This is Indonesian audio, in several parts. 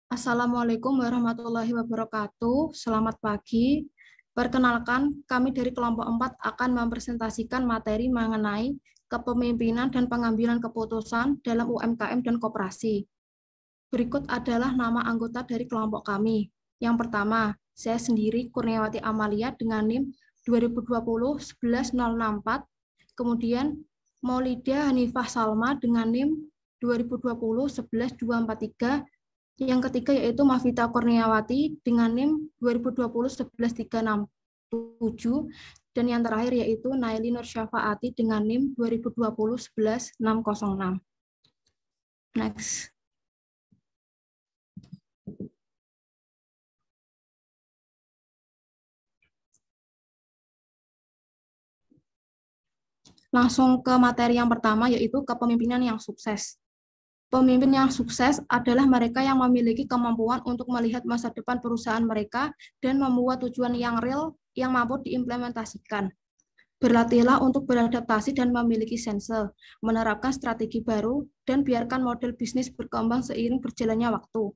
Assalamualaikum warahmatullahi wabarakatuh. Selamat pagi. Perkenalkan, kami dari kelompok 4 akan mempresentasikan materi mengenai kepemimpinan dan pengambilan keputusan dalam UMKM dan koperasi. Berikut adalah nama anggota dari kelompok kami. Yang pertama, saya sendiri Kurniawati Amalia dengan NIM 2020-11064. Kemudian Maulida Hanifah Salma dengan NIM 2020-11243. Yang ketiga yaitu Mafita Kurniawati dengan NIM 2020-11367. Dan yang terakhir yaitu Naili Nur Syafaati dengan NIM 2020-11606. Next. Langsung ke materi yang pertama, yaitu kepemimpinan yang sukses. Pemimpin yang sukses adalah mereka yang memiliki kemampuan untuk melihat masa depan perusahaan mereka dan membuat tujuan yang real yang mampu diimplementasikan. Berlatihlah untuk beradaptasi dan memiliki sense, menerapkan strategi baru, dan biarkan model bisnis berkembang seiring berjalannya waktu.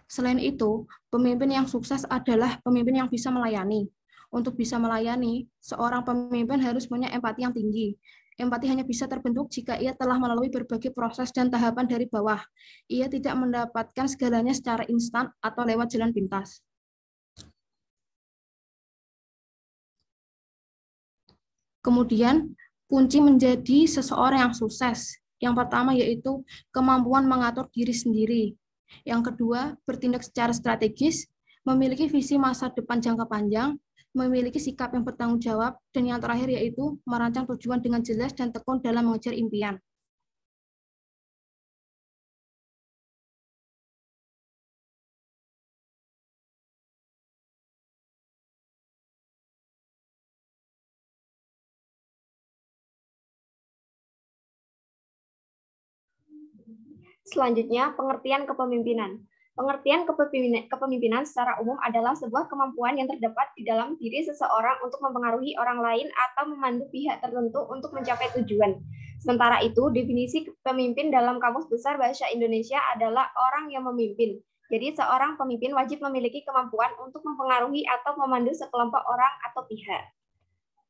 Selain itu, pemimpin yang sukses adalah pemimpin yang bisa melayani. Untuk bisa melayani, seorang pemimpin harus punya empati yang tinggi. Empati hanya bisa terbentuk jika ia telah melalui berbagai proses dan tahapan dari bawah. Ia tidak mendapatkan segalanya secara instan atau lewat jalan pintas. Kemudian, kunci menjadi seseorang yang sukses. Yang pertama yaitu kemampuan mengatur diri sendiri. Yang kedua, bertindak secara strategis, memiliki visi masa depan jangka panjang, memiliki sikap yang bertanggung jawab, dan yang terakhir yaitu merancang tujuan dengan jelas dan tekun dalam mengejar impian. Selanjutnya, pengertian kepemimpinan. Pengertian kepemimpinan secara umum adalah sebuah kemampuan yang terdapat di dalam diri seseorang untuk mempengaruhi orang lain atau memandu pihak tertentu untuk mencapai tujuan. Sementara itu, definisi pemimpin dalam Kamus Besar Bahasa Indonesia adalah orang yang memimpin. Jadi, seorang pemimpin wajib memiliki kemampuan untuk mempengaruhi atau memandu sekelompok orang atau pihak.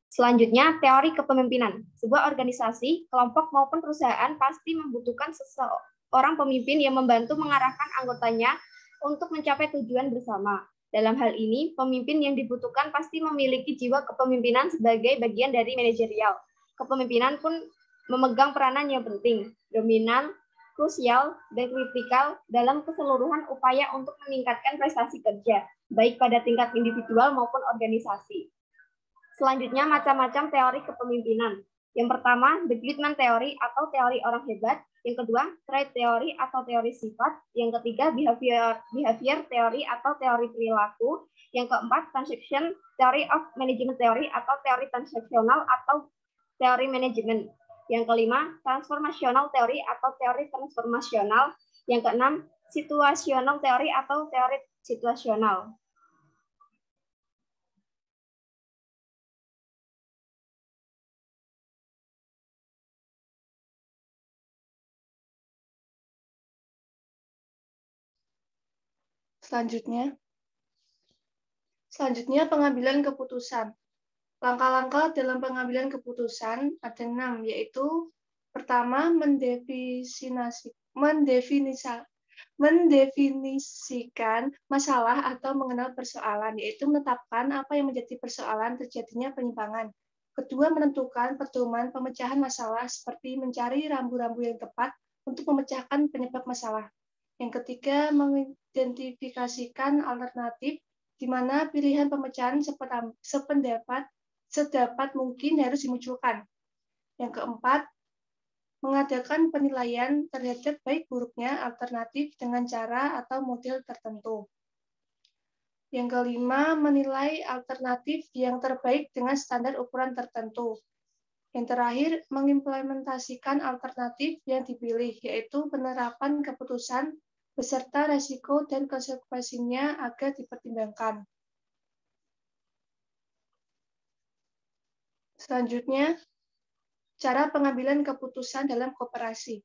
Selanjutnya, teori kepemimpinan. Sebuah organisasi, kelompok maupun perusahaan pasti membutuhkan seorang pemimpin yang membantu mengarahkan anggotanya untuk mencapai tujuan bersama. Dalam hal ini, pemimpin yang dibutuhkan pasti memiliki jiwa kepemimpinan sebagai bagian dari manajerial. Kepemimpinan pun memegang peranan yang penting, dominan, krusial, dan kritikal dalam keseluruhan upaya untuk meningkatkan prestasi kerja, baik pada tingkat individual maupun organisasi. Selanjutnya, macam-macam teori kepemimpinan. Yang pertama, the Goodman Theory atau teori orang hebat. Yang kedua, trait teori atau teori sifat. Yang ketiga, behavior theory atau teori perilaku. Yang keempat, transaction theory of management theory atau teori transaksional atau teori manajemen. Yang kelima, transformational theory atau teori transformasional. Yang keenam, situational theory atau teori situasional. Selanjutnya pengambilan keputusan. Langkah-langkah dalam pengambilan keputusan ada 6, yaitu pertama, mendefinisikan masalah atau mengenal persoalan, yaitu menetapkan apa yang menjadi persoalan terjadinya penyimpangan. Kedua, menentukan pedoman pemecahan masalah seperti mencari rambu-rambu yang tepat untuk memecahkan penyebab masalah. Yang ketiga, mengidentifikasikan alternatif di mana pilihan pemecahan sedapat mungkin harus dimunculkan. Yang keempat, mengadakan penilaian terhadap baik buruknya alternatif dengan cara atau model tertentu. Yang kelima, menilai alternatif yang terbaik dengan standar ukuran tertentu. Yang terakhir, mengimplementasikan alternatif yang dipilih, yaitu penerapan keputusan beserta resiko dan konsekuensinya agar dipertimbangkan. Selanjutnya, cara pengambilan keputusan dalam koperasi.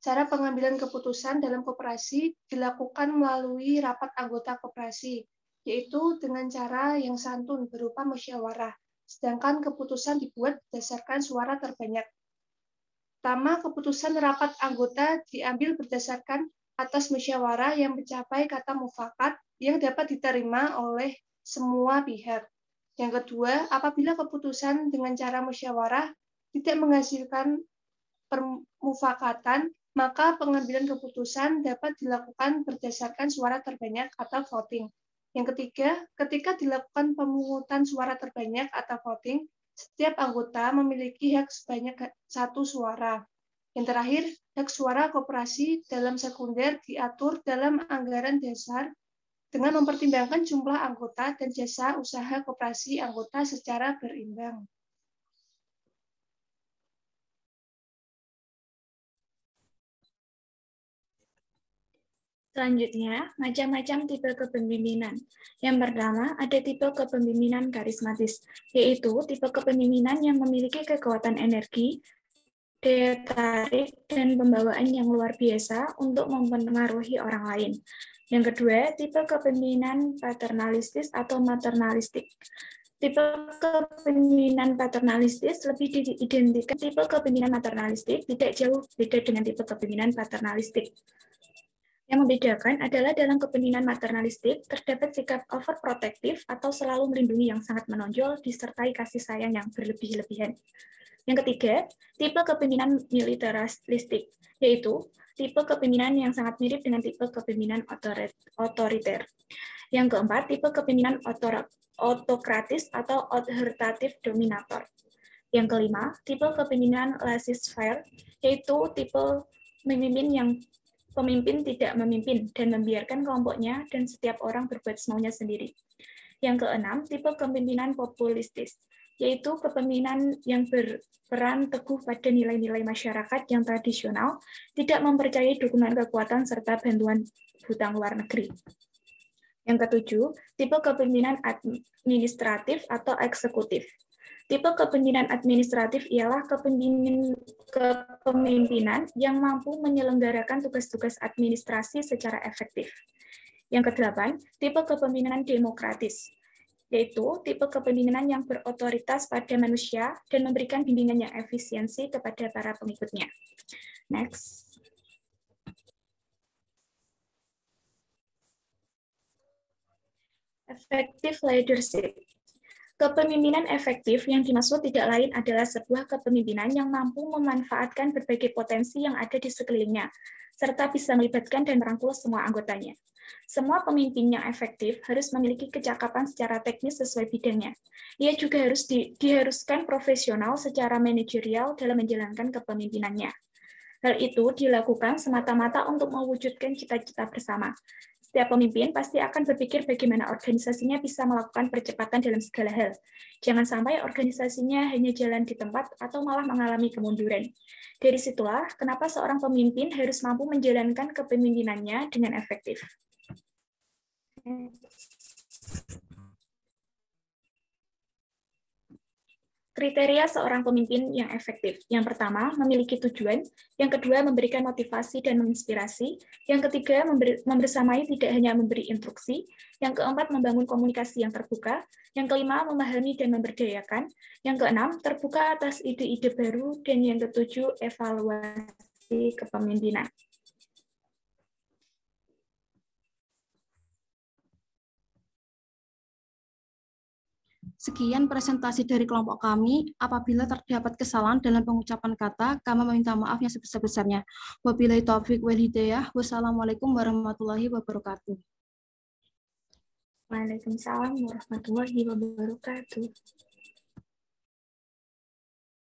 Cara pengambilan keputusan dalam koperasi dilakukan melalui rapat anggota koperasi, yaitu dengan cara yang santun berupa musyawarah, sedangkan keputusan dibuat berdasarkan suara terbanyak. Pertama, keputusan rapat anggota diambil berdasarkan atas musyawarah yang mencapai kata mufakat yang dapat diterima oleh semua pihak. Yang kedua, apabila keputusan dengan cara musyawarah tidak menghasilkan permufakatan, maka pengambilan keputusan dapat dilakukan berdasarkan suara terbanyak atau voting. Yang ketiga, ketika dilakukan pemungutan suara terbanyak atau voting, setiap anggota memiliki hak sebanyak 1 suara. Yang terakhir, hak suara koperasi dalam sekunder diatur dalam anggaran dasar dengan mempertimbangkan jumlah anggota dan jasa usaha koperasi anggota secara berimbang. Selanjutnya, macam-macam tipe kepemimpinan. Yang pertama, ada tipe kepemimpinan karismatis, yaitu tipe kepemimpinan yang memiliki kekuatan energi, daya tarik, dan pembawaan yang luar biasa untuk mempengaruhi orang lain. Yang kedua, tipe kepemimpinan paternalistis atau maternalistik. Tipe kepemimpinan paternalistis lebih diidentikan tipe kepemimpinan maternalistik tidak jauh beda dengan tipe kepemimpinan paternalistik. Yang membedakan adalah dalam kepemimpinan maternalistik terdapat sikap overprotective atau selalu melindungi yang sangat menonjol disertai kasih sayang yang berlebih-lebihan. Yang ketiga, tipe kepemimpinan militaristik, yaitu tipe kepemimpinan yang sangat mirip dengan tipe kepemimpinan otoriter. Yang keempat, tipe kepemimpinan autokratis atau authoritative dominator. Yang kelima, tipe kepemimpinan laissez-faire, yaitu tipe pemimpin tidak memimpin dan membiarkan kelompoknya dan setiap orang berbuat semaunya sendiri. Yang keenam, tipe kepemimpinan populistis, yaitu kepemimpinan yang berperan teguh pada nilai-nilai masyarakat yang tradisional, tidak mempercayai dukungan kekuatan serta bantuan hutang luar negeri. Yang ketujuh, tipe kepemimpinan administratif atau eksekutif. Tipe kepemimpinan administratif ialah kepemimpinan yang mampu menyelenggarakan tugas-tugas administrasi secara efektif. Yang kedelapan, tipe kepemimpinan demokratis, yaitu tipe kepemimpinan yang berotoritas pada manusia dan memberikan bimbingan yang efisiensi kepada para pengikutnya. Next. Effective leadership. Kepemimpinan efektif yang dimaksud tidak lain adalah sebuah kepemimpinan yang mampu memanfaatkan berbagai potensi yang ada di sekelilingnya, serta bisa melibatkan dan merangkul semua anggotanya. Semua pemimpin yang efektif harus memiliki kecakapan secara teknis sesuai bidangnya. Ia juga harus diharuskan profesional secara manajerial dalam menjalankan kepemimpinannya. Hal itu dilakukan semata-mata untuk mewujudkan cita-cita bersama. Setiap pemimpin pasti akan berpikir bagaimana organisasinya bisa melakukan percepatan dalam segala hal. Jangan sampai organisasinya hanya jalan di tempat atau malah mengalami kemunduran. Dari situlah kenapa seorang pemimpin harus mampu menjalankan kepemimpinannya dengan efektif. Kriteria seorang pemimpin yang efektif. Yang pertama, memiliki tujuan. Yang kedua, memberikan motivasi dan menginspirasi. Yang ketiga, membersamai tidak hanya memberi instruksi. Yang keempat, membangun komunikasi yang terbuka. Yang kelima, memahami dan memberdayakan. Yang keenam, terbuka atas ide-ide baru. Dan yang ketujuh, evaluasi kepemimpinan. Sekian presentasi dari kelompok kami. Apabila terdapat kesalahan dalam pengucapan kata, kami meminta maaf yang sebesar-besarnya. Wabillahi taufiq wal hidayah. Wassalamualaikum warahmatullahi wabarakatuh. Waalaikumsalam warahmatullahi wabarakatuh.